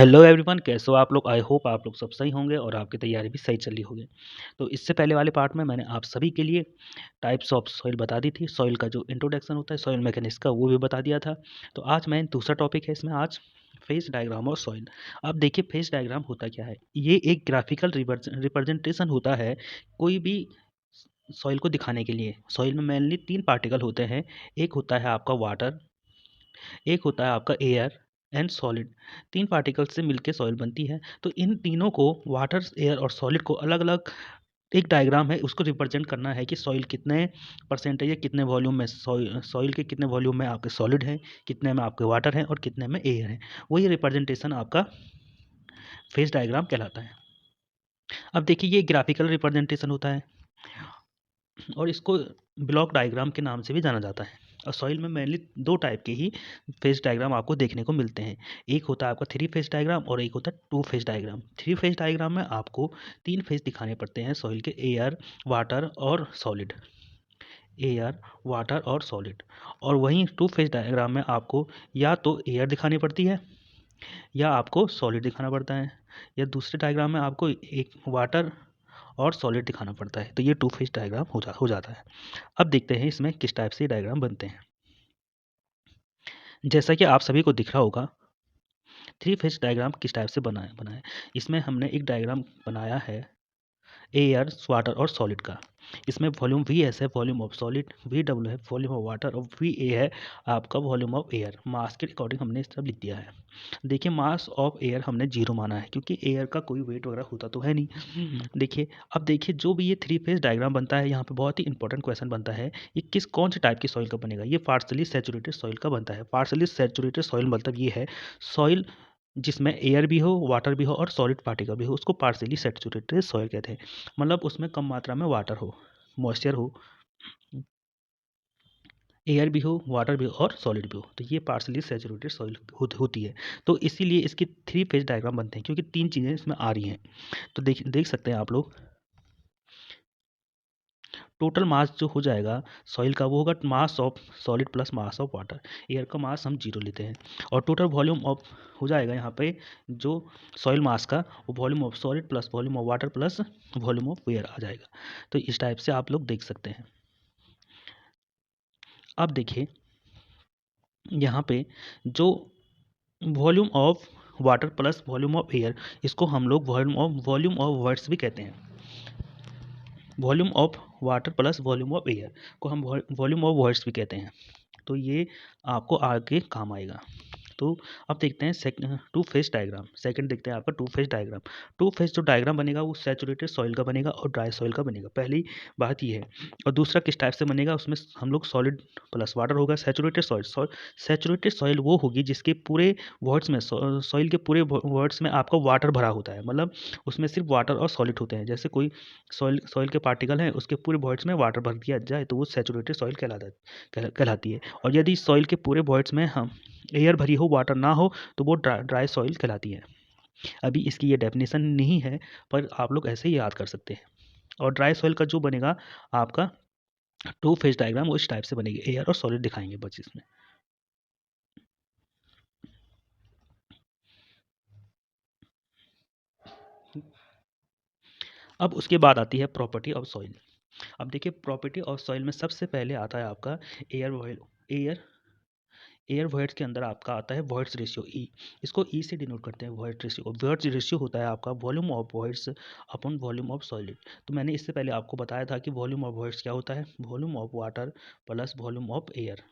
Hello everyone, कैसे हो आप लोग? आई होप आप लोग सब सही होंगे और आपकी तैयारी भी सही चल रही होगी। तो इससे पहले वाले पार्ट में मैंने आप सभी के लिए टाइप्स ऑफ सॉइल बता दी थी। सॉइल का जो इंट्रोडक्शन होता है सॉइल मैकेनिक्स का, वो भी बता दिया था। तो आज मैं दूसरा टॉपिक है इसमें, आज फेज डायग्राम और सॉइल। अब देखिए फेज डायग्राम होता क्या है। ये एक ग्राफिकल रिप्रेजेंटेशन होता है कोई भी सॉइल को दिखाने के लिए। सॉइल में मेनली 3 पार्टिकल होते हैं। एक होता है आपका वाटर, एक होता है आपका एयर एंड सॉलिड। 3 पार्टिकल्स से मिलके सॉइल बनती है। तो इन तीनों को, वाटर, एयर और सॉलिड को अलग अलग एक डायग्राम है, उसको रिप्रेजेंट करना है कि सॉइल कितने परसेंटेज है, कितने वॉल्यूम में सॉइल के कितने वॉल्यूम में आपके सॉलिड हैं, कितने में आपके वाटर हैं और कितने में एयर है। वही रिप्रेजेंटेशन आपका फेज डायग्राम कहलाता है। अब देखिए ये ग्राफिकल रिप्रेजेंटेशन होता है और इसको ब्लॉक डायग्राम के नाम से भी जाना जाता है। और सॉइल में मेनली 2 टाइप के ही फेज डायग्राम आपको देखने को मिलते हैं। एक होता है आपका 3 फेज डायग्राम और एक होता है 2 फेज डायग्राम। 3 फेज डायग्राम में आपको 3 फेज दिखाने पड़ते हैं सॉइल के, एयर, वाटर और सॉलिड। एयर, वाटर और सॉलिड। और वहीं 2 फेज डायग्राम में आपको या तो एयर दिखानी पड़ती है या आपको सॉलिड दिखाना पड़ता है, या दूसरे डायग्राम में आपको एक वाटर और सॉलिड दिखाना पड़ता है। तो ये 2 फेज डायग्राम हो जाता है। अब देखते हैं इसमें किस टाइप से डायग्राम बनते हैं। जैसा कि आप सभी को दिख रहा होगा, 3 फेज डायग्राम किस टाइप से बना है। इसमें हमने एक डायग्राम बनाया है एयर, वाटर और सॉलिड का। इसमें वॉल्यूम वी एस है, volume of solid, V W है वॉल्यूम ऑफ वाटर और वी ए है आपका वॉल्यूम ऑफ एयर। मास के अकॉर्डिंग हमने सब लिख दिया है। देखिए मास ऑफ एयर हमने 0 माना है क्योंकि एयर का कोई वेट वगैरह होता तो है नहीं। देखिए, अब देखिए जो भी ये 3 फेज डायग्राम बनता है, यहाँ पे बहुत ही इंपॉर्टेंट क्वेश्चन बनता है, ये कौन से टाइप की सॉइल का बनेगा। ये पार्शली सैचुरेटेड सॉइल का बनता है। पार्शली सैचुरेटेड सॉइल मतलब ये है सॉइल जिसमें एयर भी हो, वाटर भी हो और सॉलिड पार्टिकल भी हो, उसको पार्शियली सैचुरेटेड सॉइल कहते हैं। मतलब उसमें कम मात्रा में वाटर हो, मॉइस्चर हो, एयर भी हो, वाटर भी हो और सॉलिड भी हो, तो ये पार्शियली सैचुरेटेड सॉइल होती है। तो इसीलिए इसकी 3 फेज डायग्राम बनते हैं क्योंकि 3 चीज़ें इसमें आ रही हैं। तो देख सकते हैं आप लोग, टोटल मास जो हो जाएगा सॉइल का वो होगा mass of solid plus mass of water. Air का मास हम 0 लेते हैं और टोटल वॉल्यूम ऑफ हो जाएगा यहाँ पे जो सॉइल मास का, वो volume of solid plus volume of water plus volume of air आ जाएगा। तो इस टाइप से आप लोग देख सकते हैं। अब देखिए यहाँ पे जो volume of water plus volume of air, इसको हम लोग वॉल्यूम ऑफ वर्ड्स भी कहते हैं। Volume of water plus volume of air को हम वॉल्यूम ऑफ वर्ड्स भी कहते हैं। तो ये आपको आगे काम आएगा। तो अब देखते हैं 2 फेज डायग्राम। सेकंड देखते हैं आपका 2 फेज डायग्राम। 2 फेज जो डायग्राम बनेगा वो सैचुरेटेड सॉइल का बनेगा और ड्राई सॉइल का बनेगा। पहली बात ये है। और दूसरा किस टाइप से बनेगा, उसमें हम लोग सॉलिड प्लस वाटर होगा। सैचुरेटेड सॉइल, सैचुरेटेड सॉइल वो होगी जिसके पूरे वर्ड्स में, सॉइल के पूरे वर्ड्स में आपका वाटर भरा होता है। मतलब उसमें सिर्फ वाटर और सॉलिड होते हैं। जैसे कोई सॉइल के पार्टिकल हैं, उसके पूरे वर्ड्स में वाटर भर दिया जाए तो वो सैचुरेटेड सॉइल कहलाती है। और यदि सॉइल के पूरे वर्ड्स में हम एयर भरी हो, वाटर ना हो, तो वो ड्राई सॉइल कहलाती है। अभी इसकी ये डेफिनेशन नहीं है, पर आप लोग ऐसे ही याद कर सकते हैं। और ड्राई सॉइल का जो बनेगा आपका 2 फेज डायग्राम, वो इस टाइप से बनेगी। एयर और सॉलिड दिखाएंगे बस इसमें। अब उसके बाद आती है प्रॉपर्टी ऑफ सॉइल। अब देखिए प्रॉपर्टी ऑफ सॉइल में सबसे पहले आता है आपका एयर एयर वॉइड्स के अंदर आपका आता है वॉइड्स रेशियो ई। इसको ई से डिनोट करते हैं वॉइड रेशियो। वॉइड्स रेशियो होता है आपका volume of voids upon volume of solid. तो मैंने इससे पहले आपको बताया था कि वॉल्यूम ऑफ वॉइड्स क्या होता है, volume of water plus volume of air.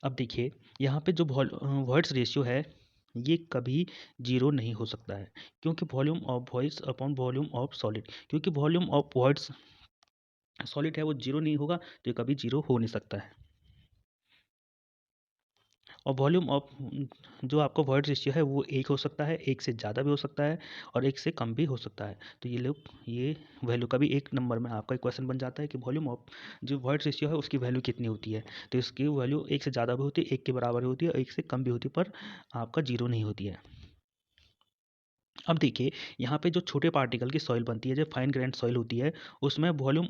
अब देखिए यहाँ पे जो वॉइड्स रेशियो है, ये कभी 0 नहीं हो सकता है क्योंकि volume of voids upon volume of solid, क्योंकि वॉल्यूम ऑफ वॉइड्स सॉलिड है वो 0 नहीं होगा, तो ये कभी 0 हो नहीं सकता है। और वॉल्यूम ऑफ जो आपका वर्ड रेशियो है वो 1 हो सकता है, 1 से ज़्यादा भी हो सकता है और 1 से कम भी हो सकता है। तो ये वैल्यू का भी 1 नंबर में आपका क्वेश्चन बन जाता है कि वॉल्यूम ऑफ जो वर्ड रेशियो है उसकी वैल्यू कितनी होती है। तो इसकी वैल्यू 1 से ज़्यादा भी होती है, 1 के बराबर भी होती है और 1 से कम भी होती है, पर आपका 0 नहीं होती है। अब देखिए यहाँ पे जो छोटे पार्टिकल की सॉइल बनती है, जो फाइन ग्रेन्ड सॉइल होती है, उसमें वॉल्यूम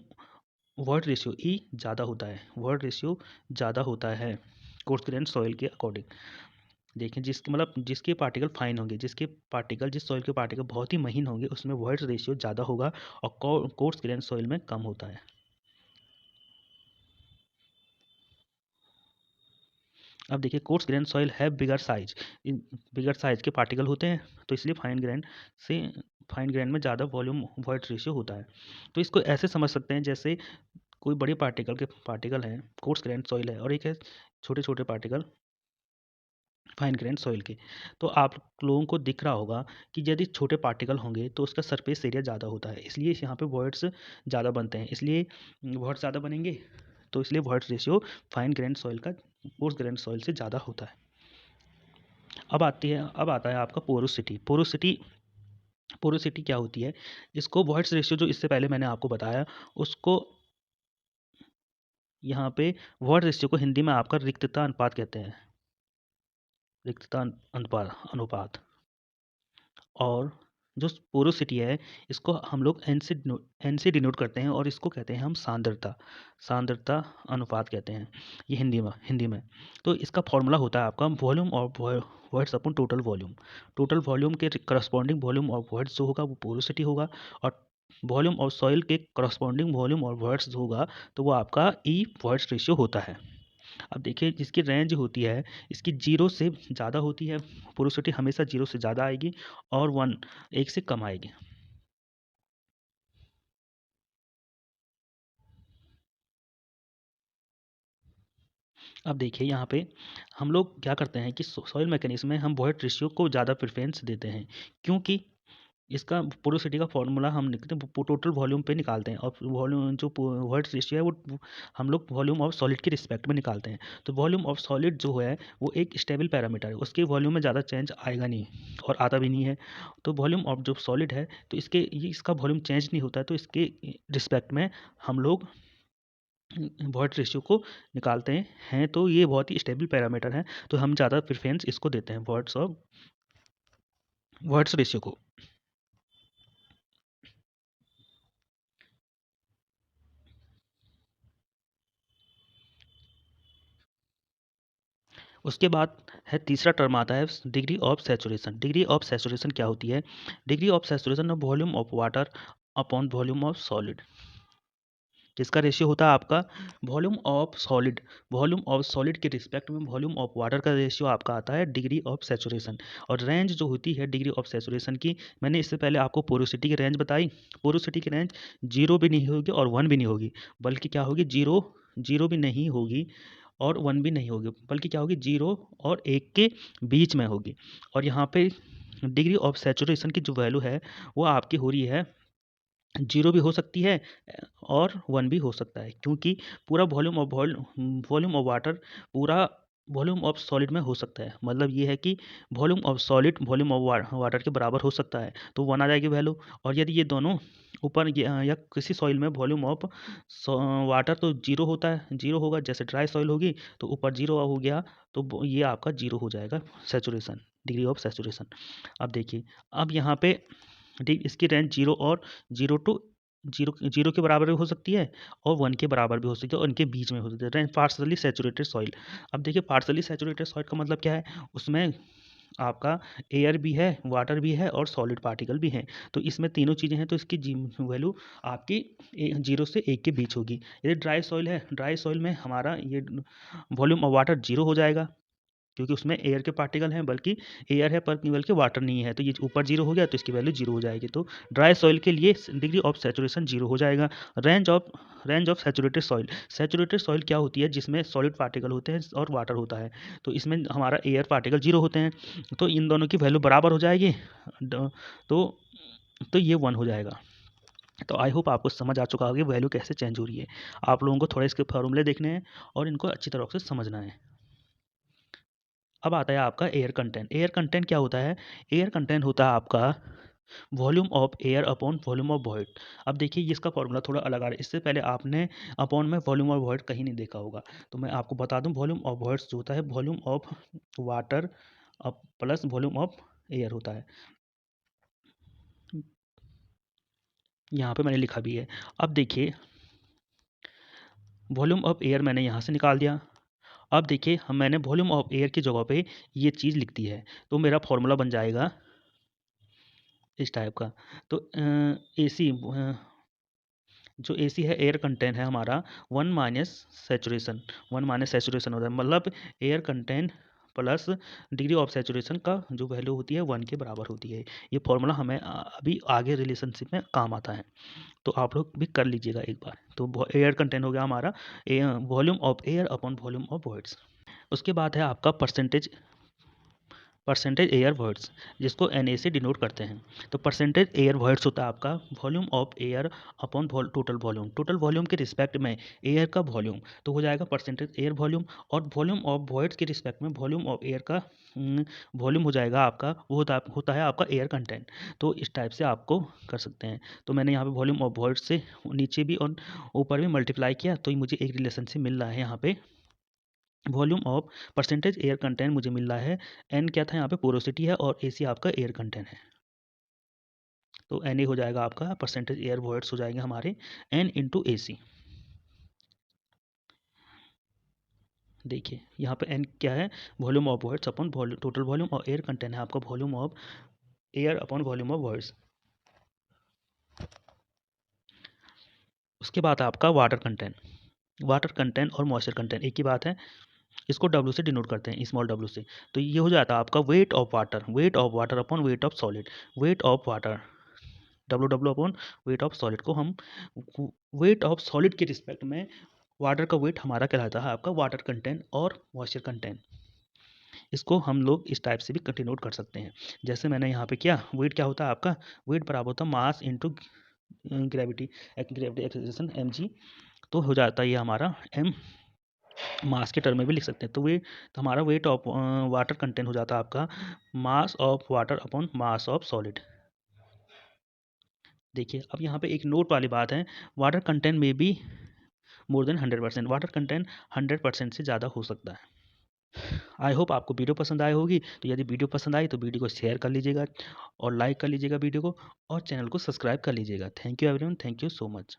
वर्ड रेशियो ई ज़्यादा होता है, वर्ड रेशियो ज़्यादा होता है कोर्स ग्रेन्ड सॉइल के अकॉर्डिंग। देखें जिसके मतलब जिसके पार्टिकल फाइन होंगे, जिस सॉइल के पार्टिकल बहुत ही महीन होंगे उसमें वॉइड्स रेशियो ज़्यादा होगा और कोर्स ग्रेन सॉइल में कम होता है। अब देखिए कोर्स ग्रेन सॉइल है बिगर साइज, बिगर साइज के पार्टिकल होते हैं, तो इसलिए फाइन ग्रेन में ज़्यादा वॉल्यूम वॉइड रेशियो होता है। तो इसको ऐसे समझ सकते हैं जैसे कोई बड़े पार्टिकल हैं, कोर्स ग्रेन सॉइल है, और एक है छोटे छोटे पार्टिकल फाइन ग्रेन सॉइल के। तो आप लोगों को दिख रहा होगा कि यदि छोटे पार्टिकल होंगे तो उसका सरफेस एरिया ज़्यादा होता है, इसलिए यहाँ पे वॉइड्स ज़्यादा बनते हैं, इसलिए वॉइड्स ज़्यादा बनेंगे, तो इसलिए voids ratio find grain soil का कोर्स ग्रेन सॉइल से ज़्यादा होता है। अब आता है आपका पोरोसिटी। पोरोसिटी क्या होती है? इसको वॉइड्स रेशियो जो इससे पहले मैंने आपको बताया, उसको यहाँ पे वॉइड रेशियो को हिंदी में आपका रिक्तता अनुपात कहते हैं, रिक्तता अनुपात। और जो पोरोसिटी है इसको हम लोग एन से डिनोट करते हैं, और इसको कहते हैं हम सांद्रता अनुपात कहते हैं, ये हिंदी में। तो इसका फॉर्मूला होता है आपका volume of voids upon total volume के करस्पॉन्डिंग वॉल्यूम ऑफ वॉइड्स जो होगा वो पोरोसिटी होगा, और वॉल्यूम ऑफ सॉइल के करस्पॉन्डिंग वॉल्यूम ऑफ वॉइड्स जो होगा तो वो आपका ई वॉइड्स रेशियो होता है। अब देखिए जिसकी रेंज होती है इसकी 0 से ज़्यादा होती है, पोरोसिटी हमेशा 0 से ज़्यादा आएगी, और 1 से कम आएगी। अब देखिए यहाँ पे हम लोग क्या करते हैं कि सॉइल मैकेनिज्म में हम वॉइड रेशियो को ज़्यादा प्रेफरेंस देते हैं, क्योंकि इसका पोरोसिटी का फॉर्मूला हम निकलते हैं टोटल वॉल्यूम पे निकालते हैं, और वॉल्यूम जो वॉइड रेशियो है वो हम लोग वॉल्यूम ऑफ सॉलिड के रिस्पेक्ट में निकालते हैं। तो वॉल्यूम ऑफ सॉलिड जो है वो एक स्टेबल पैरामीटर है, उसके वॉल्यूम में ज़्यादा चेंज आएगा नहीं और आता भी नहीं है। तो वॉल्यूम ऑफ जो सॉलिड है तो इसका वॉल्यूम चेंज नहीं होता है, तो इसके रिस्पेक्ट में हम लोग वॉइड रेशियो को निकालते हैं। तो ये बहुत ही स्टेबल पैरामीटर है, तो हम ज़्यादा प्रेफरेंस इसको देते हैं वॉइड्स रेशियो को। उसके बाद है तीसरा टर्म आता है degree of saturation. Degree of saturation क्या होती है? Degree of saturation of volume of water upon volume of solid, जिसका रेशियो होता है आपका वॉल्यूम ऑफ सॉलिड के रिस्पेक्ट में वॉल्यूम ऑफ वाटर का रेशियो आपका आता है डिग्री ऑफ सैचुरेशन। और रेंज जो होती है डिग्री ऑफ सैचुरेशन की, मैंने इससे पहले आपको पोरोसिटी की रेंज बताई। पोरोसिटी की रेंज 0 भी नहीं होगी और 1 भी नहीं होगी, बल्कि क्या होगी, 0 भी नहीं होगी और 1 भी नहीं होगी, बल्कि क्या होगी, 0 और 1 के बीच में होगी। और यहाँ पे डिग्री ऑफ सैचुरेशन की जो वैल्यू है वो आपकी हो रही है 0 भी हो सकती है और 1 भी हो सकता है, क्योंकि पूरा वॉल्यूम ऑफ वाटर पूरा वॉल्यूम ऑफ सॉलिड में हो सकता है। मतलब ये है कि volume of solid volume of water के बराबर हो सकता है, तो 1 आ जाएगी वैल्यू। और यदि ये दोनों ऊपर या किसी सॉइल में वॉल्यूम ऑफ वाटर तो 0 होता है, 0 होगा, जैसे ड्राई सॉइल होगी तो ऊपर 0 हो गया, तो ये आपका 0 हो जाएगा सैचुरेशन, डिग्री ऑफ सैचुरेशन। अब देखिए, अब यहाँ पे इसकी रेंज 0 और 0 टू 0 के बराबर भी हो सकती है और 1 के बराबर भी हो सकती है, और इनके बीच में हो सकती है। Range partially saturated soil. अब देखिए पार्शली सैचुरेटेड सॉइल का मतलब क्या है, उसमें आपका एयर भी है, वाटर भी है और सॉलिड पार्टिकल भी हैं। तो इसमें तीनों चीज़ें हैं, तो इसकी वैल्यू आपकी 0 से 1 के बीच होगी। यदि ड्राई सॉइल है, ड्राई सॉइल में हमारा ये वॉल्यूम ऑफ वाटर 0 हो जाएगा, क्योंकि उसमें एयर के पार्टिकल हैं, बल्कि एयर है पर बल्कि वाटर नहीं है, तो ये ऊपर 0 हो गया तो इसकी वैल्यू 0 हो जाएगी। तो ड्राई सॉइल के लिए डिग्री ऑफ सैचुरेशन 0 हो जाएगा। रेंज ऑफ सैचुरेटेड सॉइल क्या होती है, जिसमें सॉलिड पार्टिकल होते हैं और वाटर होता है, तो इसमें हमारा एयर पार्टिकल 0 होते हैं, तो इन दोनों की वैल्यू बराबर हो जाएगी, तो तो ये 1 हो जाएगा। तो आई होप आपको समझ आ चुका होगा कि वैल्यू कैसे चेंज हो रही है। आप लोगों को थोड़ा इसके फॉर्मूले देखने हैं और इनको अच्छी तरह से समझना है। अब आता है आपका एयर कंटेंट। एयर कंटेंट क्या होता है? एयर कंटेंट होता है आपका volume of air upon volume of void. अब देखिए इसका फॉर्मूला थोड़ा अलग आ रहा है, इससे पहले आपने अपॉन में वॉल्यूम ऑफ वॉइड कहीं नहीं देखा होगा, तो मैं आपको बता दूं वॉल्यूम ऑफ वॉइड्स जो होता है volume of water plus volume of air होता है। यहाँ पे मैंने लिखा भी है। अब देखिए वॉल्यूम ऑफ एयर मैंने यहाँ से निकाल दिया। अब देखिए मैंने वॉल्यूम ऑफ एयर की जगह पे ये चीज़ लिख दी है, तो मेरा फॉर्मूला बन जाएगा इस टाइप का। तो AC जो AC है, एयर कंटेंट है हमारा 1 माइनस सैचुरेशन, 1 माइनस सैचुरेशन होता है, मतलब air content plus degree of saturation का जो वैल्यू होती है 1 के बराबर होती है। ये फॉर्मूला हमें अभी आगे रिलेशनशिप में काम आता है, तो आप लोग भी कर लीजिएगा एक बार। तो एयर कंटेंट हो गया हमारा volume of air upon volume of voids. उसके बाद है आपका परसेंटेज एयर वर्ड्स, जिसको NA से डिनोट करते हैं। तो परसेंटेज एयर वर्ड्स होता है आपका volume of air upon total volume, total volume के रिस्पेक्ट में एयर का वॉल्यूम, तो हो जाएगा परसेंटेज एयर वॉल्यूम। और वॉल्यूम ऑफ वर्ड्स के रिस्पेक्ट में वॉल्यूम ऑफ एयर का वॉल्यूम हो जाएगा आपका, वो होता है आपका एयर कंटेंट। तो इस टाइप से आपको कर सकते हैं। तो मैंने यहाँ पे वॉल्यूम ऑफ वर्ड्स से नीचे भी और ऊपर भी मल्टीप्लाई किया, तो मुझे एक रिलेशनशिप मिल रहा है यहाँ पे। Volume of percentage air content मुझे मिल रहा है, एन क्या था यहाँ पे पोरोसिटी है, और AC आपका एयर कंटेंट है। तो NA हो जाएगा आपका परसेंटेज एयर वॉइड्स हो जाएंगे हमारे N इंटू AC। देखिए यहाँ पे N क्या है, volume of voids upon total volume, और एयर कंटेंट है आपका volume of air upon volume of voids. उसके बाद आपका वाटर कंटेंट और मॉइस्चर कंटेंट एक ही बात है, इसको W से डिनोट करते हैं, स्मॉल w से। तो ये हो जाता है आपका weight of water upon weight of solid, weight of water W upon weight of solid को हम वेट ऑफ सॉलिड के रिस्पेक्ट में वाटर का वेट हमारा कहलाता है आपका वाटर कंटेंट और मॉइस्चर कंटेंट। इसको हम लोग इस टाइप से भी कंटिन्यूट कर सकते हैं, जैसे मैंने यहाँ पे किया। वेट क्या होता है आपका, वेट बराबर होता है mass into gravity acceleration mg। तो हो जाता है ये हमारा m, मास के टर्म में भी लिख सकते हैं। तो हमारा वेट ऑफ वाटर कंटेंट हो जाता है आपका mass of water upon mass of solid. देखिए अब यहाँ पे एक नोट वाली बात है, वाटर कंटेंट में भी मोर देन 100%, वाटर कंटेंट 100% से ज़्यादा हो सकता है। आई होप आपको वीडियो पसंद आई होगी। तो यदि वीडियो पसंद आई तो वीडियो को शेयर कर लीजिएगा और लाइक कर लीजिएगा वीडियो को, और चैनल को सब्सक्राइब कर लीजिएगा। Thank you everyone, thank you so much.